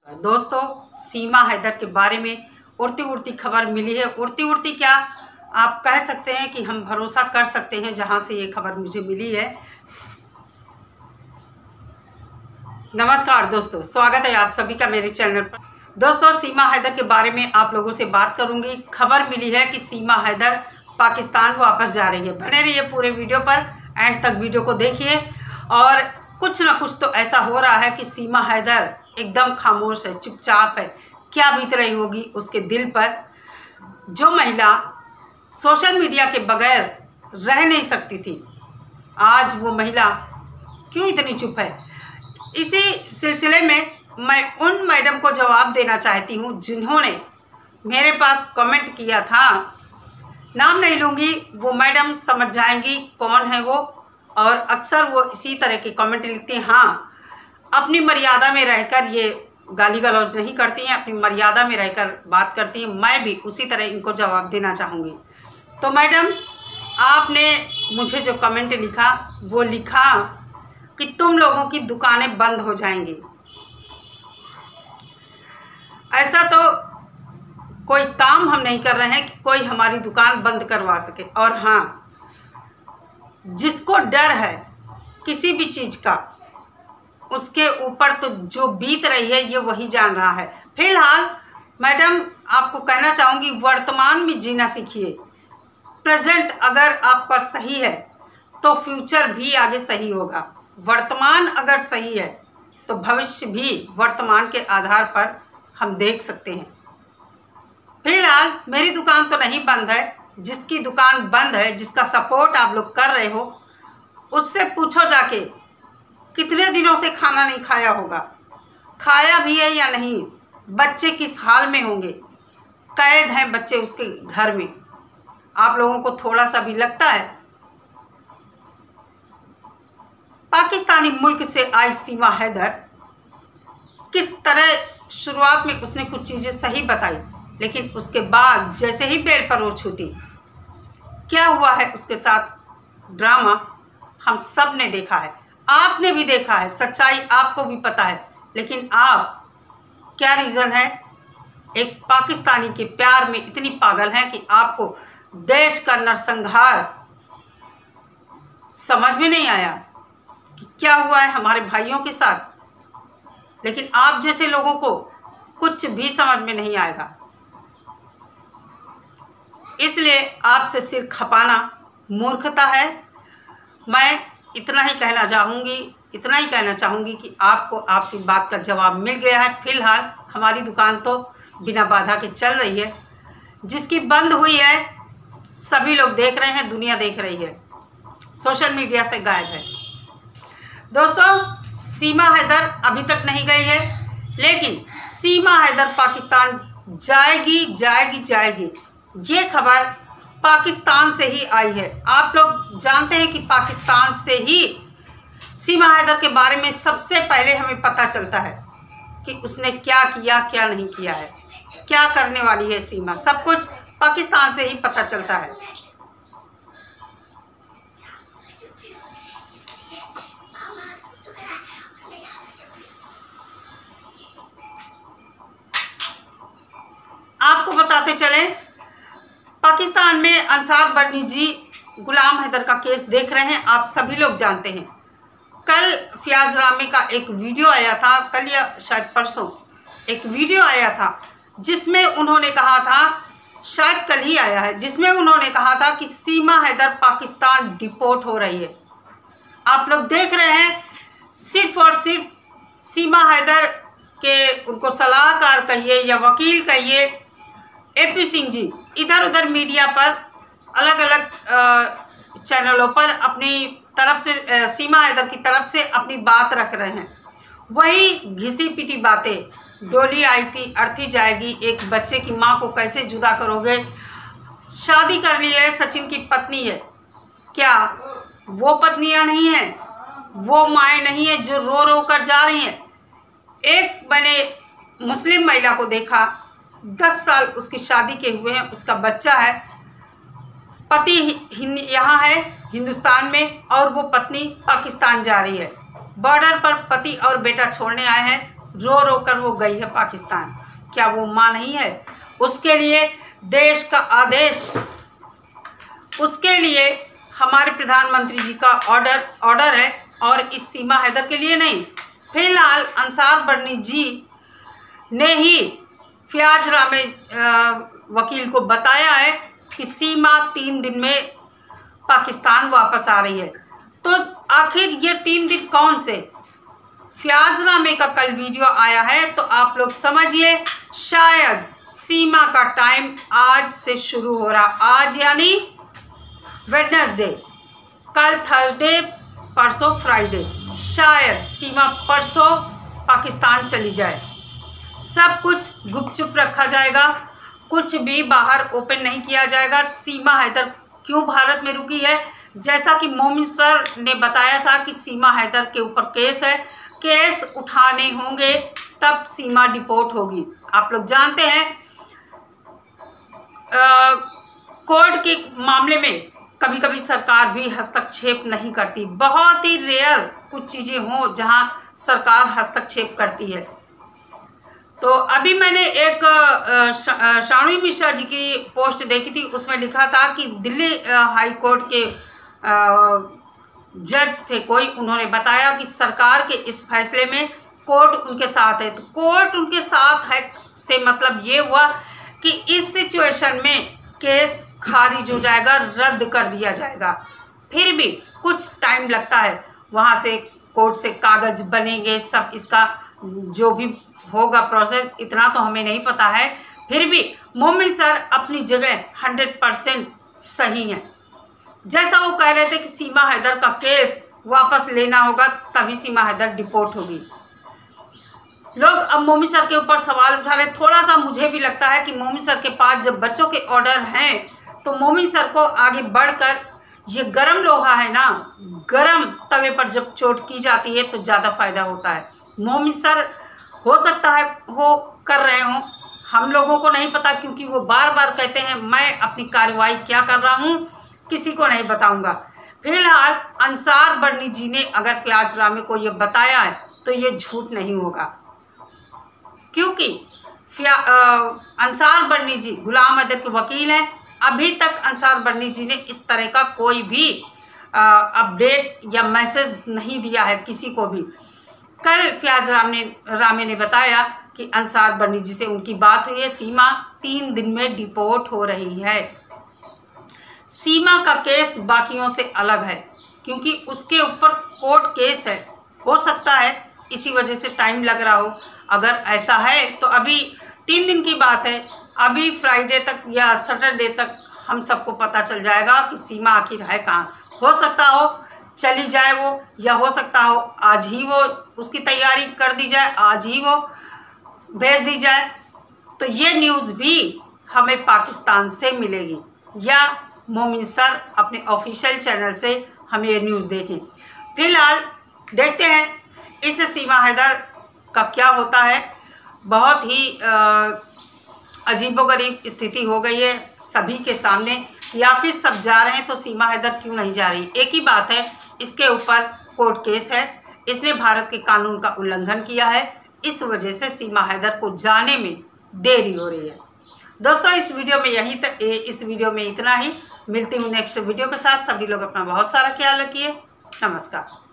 दोस्तों, सीमा हैदर के बारे में उड़ती उड़ती खबर मिली है। उड़ती उड़ती क्या, आप कह सकते हैं कि हम भरोसा कर सकते हैं जहां से ये खबर मुझे मिली है। नमस्कार दोस्तों, स्वागत है आप सभी का मेरे चैनल पर। दोस्तों, सीमा हैदर के बारे में आप लोगों से बात करूंगी। खबर मिली है कि सीमा हैदर पाकिस्तान वापस जा रही है। बने रहिए पूरे वीडियो पर, एंड तक वीडियो को देखिए। और कुछ ना कुछ तो ऐसा हो रहा है कि सीमा हैदर एकदम खामोश है, चुपचाप है। क्या बीत रही होगी उसके दिल पर। जो महिला सोशल मीडिया के बगैर रह नहीं सकती थी, आज वो महिला क्यों इतनी चुप है। इसी सिलसिले में मैं उन मैडम को जवाब देना चाहती हूँ जिन्होंने मेरे पास कमेंट किया था। नाम नहीं लूँगी, वो मैडम समझ जाएंगी कौन है वो। और अक्सर वो इसी तरह के कमेंट लिखती हैं। हाँ, अपनी मर्यादा में रहकर ये गाली गलौज नहीं करती हैं, अपनी मर्यादा में रहकर बात करती हैं। मैं भी उसी तरह इनको जवाब देना चाहूँगी। तो मैडम, आपने मुझे जो कमेंट लिखा वो लिखा कि तुम लोगों की दुकानें बंद हो जाएंगी। ऐसा तो कोई काम हम नहीं कर रहे हैं कि कोई हमारी दुकान बंद करवा सके। और हाँ, जिसको डर है किसी भी चीज़ का, उसके ऊपर तो जो बीत रही है ये वही जान रहा है। फिलहाल मैडम, आपको कहना चाहूँगी, वर्तमान में जीना सीखिए। प्रेजेंट अगर आपका सही है तो फ्यूचर भी आगे सही होगा। वर्तमान अगर सही है तो भविष्य भी वर्तमान के आधार पर हम देख सकते हैं। फिलहाल मेरी दुकान तो नहीं बंद है। जिसकी दुकान बंद है, जिसका सपोर्ट आप लोग कर रहे हो, उससे पूछो जाके कितने दिनों से खाना नहीं खाया होगा, खाया भी है या नहीं, बच्चे किस हाल में होंगे, कैद हैं बच्चे उसके घर में। आप लोगों को थोड़ा सा भी लगता है? पाकिस्तानी मुल्क से आई सीमा हैदर, किस तरह शुरुआत में उसने कुछ चीज़ें सही बताई, लेकिन उसके बाद जैसे ही बेल पर वो छूटी, क्या हुआ है उसके साथ ड्रामा हम सब ने देखा है। आपने भी देखा है, सच्चाई आपको भी पता है। लेकिन आप, क्या रीज़न है, एक पाकिस्तानी के प्यार में इतनी पागल हैं कि आपको देश का नरसंहार समझ में नहीं आया कि क्या हुआ है हमारे भाइयों के साथ। लेकिन आप जैसे लोगों को कुछ भी समझ में नहीं आएगा। इसलिए आपसे सिर खपाना मूर्खता है। मैं इतना ही कहना चाहूँगी कि आपको आपकी बात का जवाब मिल गया है। फिलहाल हमारी दुकान तो बिना बाधा के चल रही है। जिसकी बंद हुई है सभी लोग देख रहे हैं, दुनिया देख रही है, सोशल मीडिया से गायब है। दोस्तों, सीमा हैदर अभी तक नहीं गई है, लेकिन सीमा हैदर पाकिस्तान जाएगी। ये खबर पाकिस्तान से ही आई है। आप लोग जानते हैं कि पाकिस्तान से ही सीमा हैदर के बारे में सबसे पहले हमें पता चलता है कि उसने क्या किया, क्या नहीं किया है, क्या करने वाली है सीमा। सब कुछ पाकिस्तान से ही पता चलता है। आपको बताते चले, पाकिस्तान में अंसार बर्नी जी गुलाम हैदर का केस देख रहे हैं, आप सभी लोग जानते हैं। कल फयाज रामे का एक वीडियो आया था, कल या शायद परसों एक वीडियो आया था, जिसमें उन्होंने कहा था, शायद कल ही आया है, जिसमें उन्होंने कहा था कि सीमा हैदर पाकिस्तान डिपोर्ट हो रही है। आप लोग देख रहे हैं, सिर्फ और सिर्फ सीमा हैदर के, उनको सलाहकार कहिए या वकील कहिए, AP सिंह जी इधर उधर मीडिया पर अलग अलग चैनलों पर अपनी तरफ से, सीमा हैदर की तरफ से अपनी बात रख रहे हैं। वही घिसी पिटी बातें, डोली आई थी अर्थी जाएगी, एक बच्चे की माँ को कैसे जुदा करोगे, शादी कर ली है, सचिन की पत्नी है। क्या वो पत्नियाँ नहीं हैं, वो माएँ नहीं है जो रो रो कर जा रही हैं। एक मैंने मुस्लिम महिला को देखा, 10 साल उसकी शादी के हुए हैं, उसका बच्चा है, पति यहाँ है हिंदुस्तान में और वो पत्नी पाकिस्तान जा रही है। बॉर्डर पर पति और बेटा छोड़ने आए हैं, रो रो कर वो गई है पाकिस्तान। क्या वो माँ नहीं है? उसके लिए देश का आदेश, उसके लिए हमारे प्रधानमंत्री जी का ऑर्डर है, और इस सीमा हैदर के लिए नहीं। फिलहाल अंसार बर्नी जी ने ही फयाज रामे वकील को बताया है कि सीमा 3 दिन में पाकिस्तान वापस आ रही है। तो आखिर ये 3 दिन कौन से? फयाज रामे का कल वीडियो आया है, तो आप लोग समझिए शायद सीमा का टाइम आज से शुरू हो रहा। आज यानी वेडनेसडे, कल थर्सडे, परसों फ्राइडे, शायद सीमा परसों पाकिस्तान चली जाए। सब कुछ गुपचुप रखा जाएगा, कुछ भी बाहर ओपन नहीं किया जाएगा। सीमा हैदर क्यों भारत में रुकी है? जैसा कि मोमिन सर ने बताया था कि सीमा हैदर के ऊपर केस है, केस उठाने होंगे तब सीमा डिपोर्ट होगी। आप लोग जानते हैं कोर्ट के मामले में कभी कभी सरकार भी हस्तक्षेप नहीं करती। बहुत ही रेयर कुछ चीज़ें हों जहां सरकार हस्तक्षेप करती है। तो अभी मैंने एक शानवी मिश्रा जी की पोस्ट देखी थी, उसमें लिखा था कि दिल्ली हाई कोर्ट के जज थे कोई, उन्होंने बताया कि सरकार के इस फैसले में कोर्ट उनके साथ है। तो कोर्ट उनके साथ है से मतलब ये हुआ कि इस सिचुएशन में केस खारिज हो जाएगा, रद्द कर दिया जाएगा। फिर भी कुछ टाइम लगता है, वहाँ से कोर्ट से कागज बनेंगे, सब इसका जो भी होगा प्रोसेस, इतना तो हमें नहीं पता है। फिर भी मोमिन सर अपनी जगह 100% सही है। जैसा वो कह रहे थे कि सीमा हैदर का केस वापस लेना होगा तभी सीमा हैदर डिपोर्ट होगी। लोग अब मोमिन सर के ऊपर सवाल उठा रहे। थोड़ा सा मुझे भी लगता है कि मोमिन सर के पास जब बच्चों के ऑर्डर हैं तो मोमिन सर को आगे बढ़कर, ये गरम लोहा है ना, गरम तवे पर जब चोट की जाती है तो ज़्यादा फायदा होता है। मोमिन सर हो सकता है वो कर रहे हों, हम लोगों को नहीं पता, क्योंकि वो बार बार कहते हैं मैं अपनी कार्रवाई क्या कर रहा हूँ किसी को नहीं बताऊंगा। फिलहाल अंसार बर्नी जी ने अगर फयाज रामे को ये बताया है तो ये झूठ नहीं होगा, क्योंकि अंसार बर्नी जी गुलाम हैदर के वकील हैं। अभी तक अंसार बर्नी जी ने इस तरह का कोई भी अपडेट या मैसेज नहीं दिया है किसी को भी। कल फयाज रामे ने बताया कि अंसार बर्नी जी से उनकी बात हुई है, सीमा 3 दिन में डिपोर्ट हो रही है। सीमा का केस बाकियों से अलग है क्योंकि उसके ऊपर कोर्ट केस है। हो सकता है इसी वजह से टाइम लग रहा हो। अगर ऐसा है तो अभी 3 दिन की बात है, अभी फ्राइडे तक या सैटरडे तक हम सबको पता चल जाएगा कि सीमा आखिर है कहाँ। हो सकता हो चली जाए वो, या हो सकता हो आज ही वो उसकी तैयारी कर दी जाए, आज ही वो भेज दी जाए। तो ये न्यूज़ भी हमें पाकिस्तान से मिलेगी, या मोमिन सर अपने ऑफिशियल चैनल से हमें ये न्यूज़ देखें। फिलहाल देखते हैं इस सीमा हैदर का क्या होता है। बहुत ही अजीबोगरीब स्थिति हो गई है सभी के सामने कि आखिर सब जा रहे हैं तो सीमा हैदर क्यों नहीं जा रही। एक ही बात है, इसके ऊपर कोर्ट केस है, इसने भारत के कानून का उल्लंघन किया है, इस वजह से सीमा हैदर को जाने में देरी हो रही है। दोस्तों इस वीडियो में इतना ही। मिलती हूँ नेक्स्ट वीडियो के साथ। सभी लोग अपना बहुत सारा ख्याल रखिए। नमस्कार।